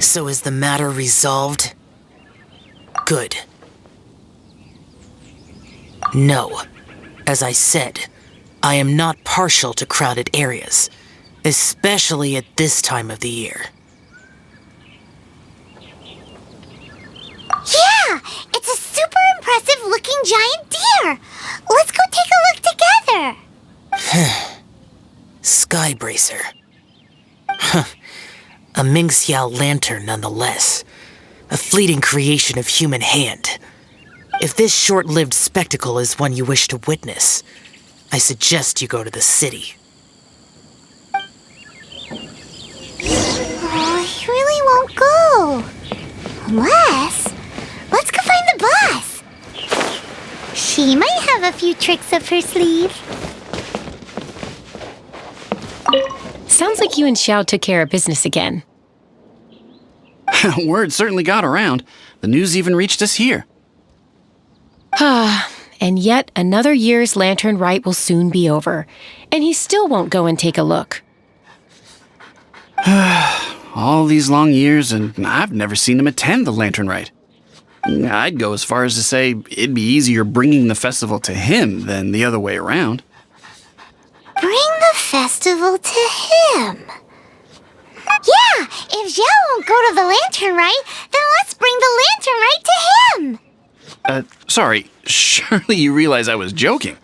So is the matter resolved? Good. No. As I said, I am not partial to crowded areas, especially at this time of the year. Yeah! It's a super impressive looking giant deer! Let's go take a look together! Skybracer. Huh. A Mingxiao lantern nonetheless. A fleeting creation of human hand. If this short-lived spectacle is one you wish to witness, I suggest you go to the city. Oh, he really won't go. Unless... let's go find the boss. She might have a few tricks up her sleeve. Sounds like you and Xiao took care of business again. Word certainly got around. The news even reached us here. And yet another year's lantern rite will soon be over, and he still won't go and take a look. All these long years, and I've never seen him attend the lantern rite. I'd go as far as to say it'd be easier bringing the festival to him than the other way around. Bring the festival to him. Yeah, if Xiao won't go to the lantern rite, then let's bring the lantern rite to him. Sorry, surely you realize I was joking.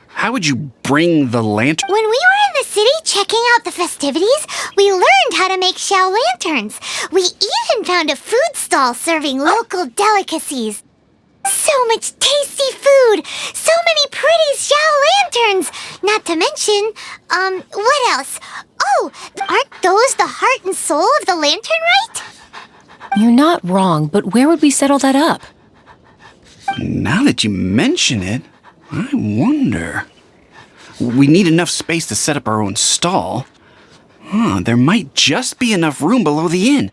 How would you bring the lantern? When we were in the city checking out the festivities, we learned how to make Xiao lanterns. We even found a food stall serving local delicacies. So much tasty food! So many pretty Xiao lanterns! Not to mention, what else? Oh, aren't those the heart and soul of the lantern rite? You're not wrong, but where would we settle that up? Now that you mention it, I wonder. We need enough space to set up our own stall. There might just be enough room below the inn.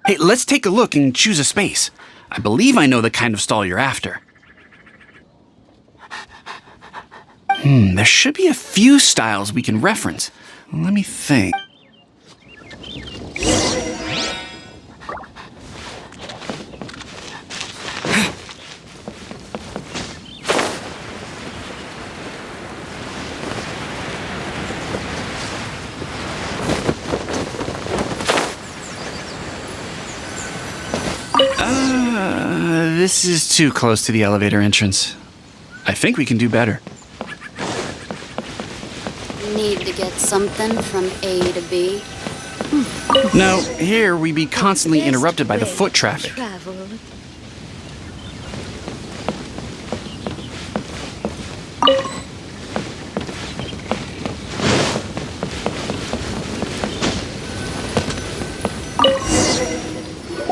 Hey, let's take a look and choose a space. I believe I know the kind of stall you're after. There should be a few styles we can reference. Let me think. This is too close to the elevator entrance. I think we can do better. Need to get something from A to B. No, here we'd be constantly interrupted by the foot traffic.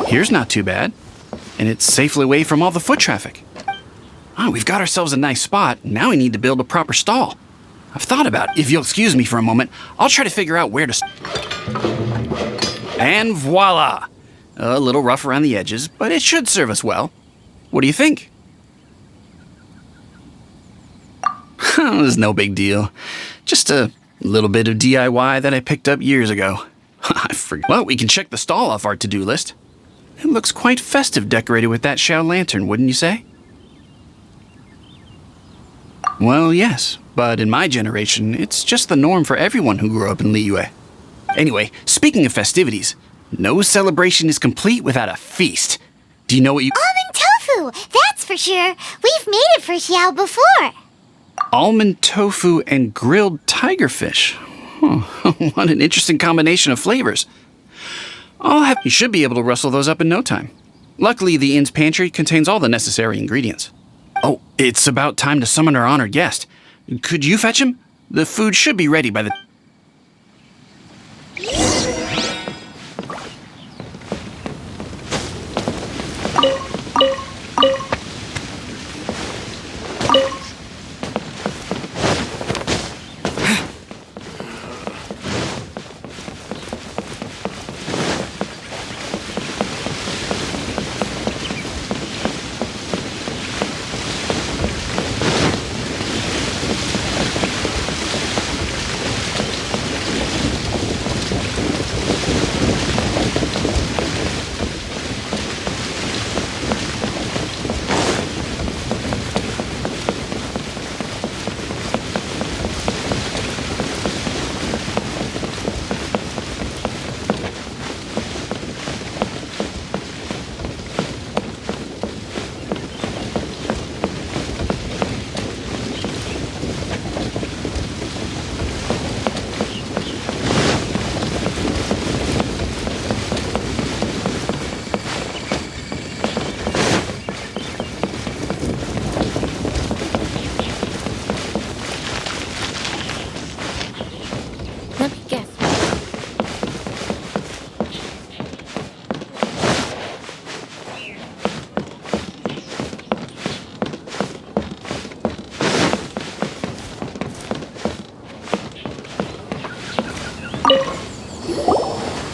Here's not too bad. And it's safely away from all the foot traffic. We've got ourselves a nice spot. Now we need to build a proper stall. I've thought about it. If you'll excuse me for a moment, I'll try to figure out where to... And voila! A little rough around the edges, but it should serve us well. What do you think? It was no big deal. Just a little bit of DIY that I picked up years ago. I forgot. Well, we can check the stall off our to-do list. It looks quite festive decorated with that Xiao lantern, wouldn't you say? Well, yes, but in my generation, it's just the norm for everyone who grew up in Liyue. Anyway, speaking of festivities, no celebration is complete without a feast. Do you know what you... Almond tofu! That's for sure! We've made it for Xiao before! Almond tofu and grilled tigerfish. What an interesting combination of flavors. You should be able to rustle those up in no time. Luckily, the inn's pantry contains all the necessary ingredients. Oh, it's about time to summon our honored guest. Could you fetch him? The food should be ready by the...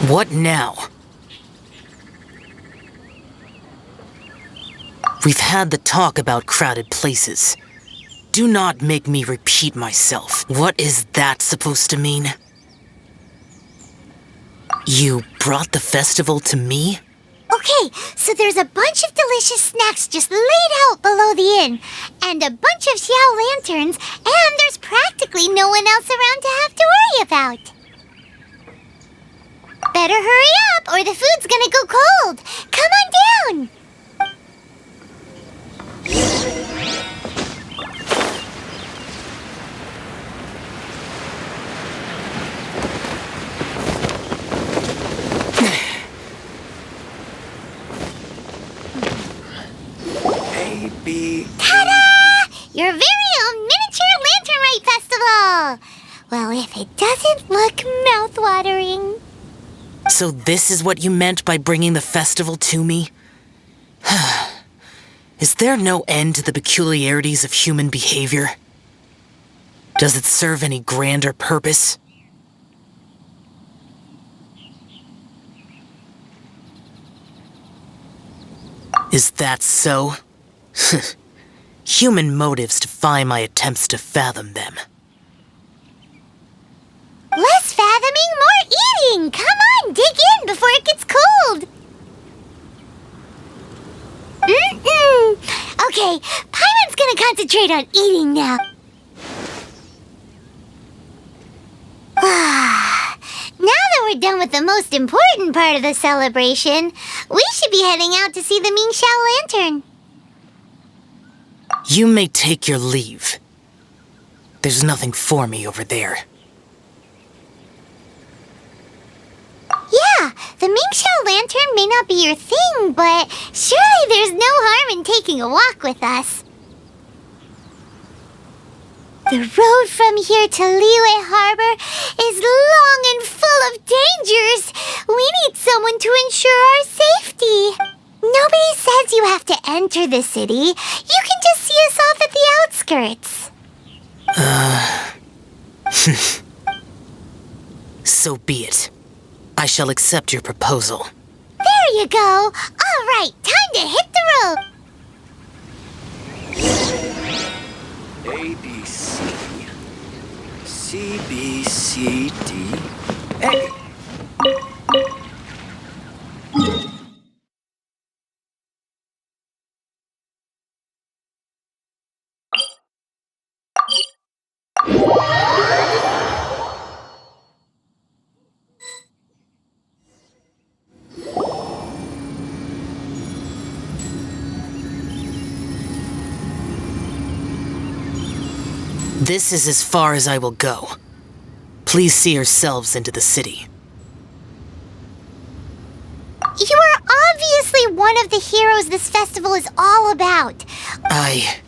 What now? We've had the talk about crowded places. Do not make me repeat myself. What is that supposed to mean? You brought the festival to me? Okay, so there's a bunch of delicious snacks just laid out below the inn, and a bunch of Xiao lanterns, and there's practically no one else around to have to worry about. Better hurry up, or the food's gonna go cold. Come on down. Ta-da! Your very own miniature Lantern Rite Festival! Well, if it doesn't look mouth-watering. So this is what you meant by bringing the festival to me? Is there no end to the peculiarities of human behavior? Does it serve any grander purpose? Is that so? Human motives defy my attempts to fathom them. Less fathoming, more eating! Come on, dig in before it gets cold! Okay, Paimon's gonna concentrate on eating now. Now that we're done with the most important part of the celebration, we should be heading out to see the Ming Xiao Lantern. You may take your leave. There's nothing for me over there. Yeah, the Ming Xiao Lantern may not be your thing, but surely there's no harm in taking a walk with us. The road from here to Liyue Harbor is long and full of dangers. We need someone to ensure our safety. Nobody says you have to enter the city. You can just see us off at the outskirts. So be it. I shall accept your proposal. There you go. All right, time to hit the road. A, B, C, C, B, C, D, A. This is as far as I will go. Please see yourselves into the city. You are obviously one of the heroes this festival is all about. I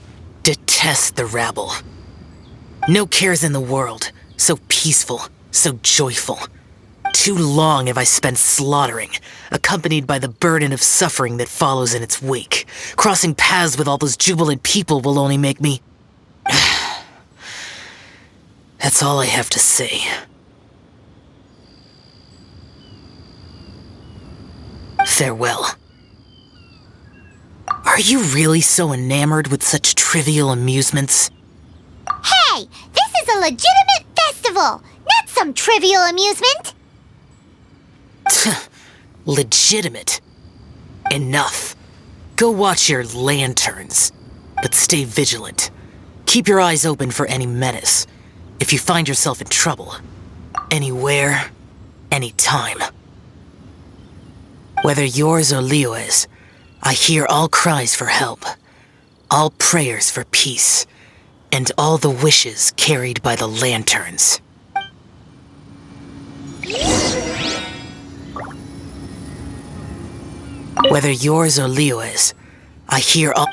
detest the rabble. No cares in the world. So peaceful, so joyful. Too long have I spent slaughtering, accompanied by the burden of suffering that follows in its wake. Crossing paths with all those jubilant people will only make me... That's all I have to say. Farewell. Are you really so enamored with such trivial amusements? Hey, this is a legitimate festival, not some trivial amusement. Legitimate. Enough. Go watch your lanterns. But stay vigilant. Keep your eyes open for any menace. If you find yourself in trouble, anywhere, anytime. Whether yours or Liyue's, I hear all cries for help, all prayers for peace, and all the wishes carried by the lanterns. Whether yours or Liyue's, I hear all...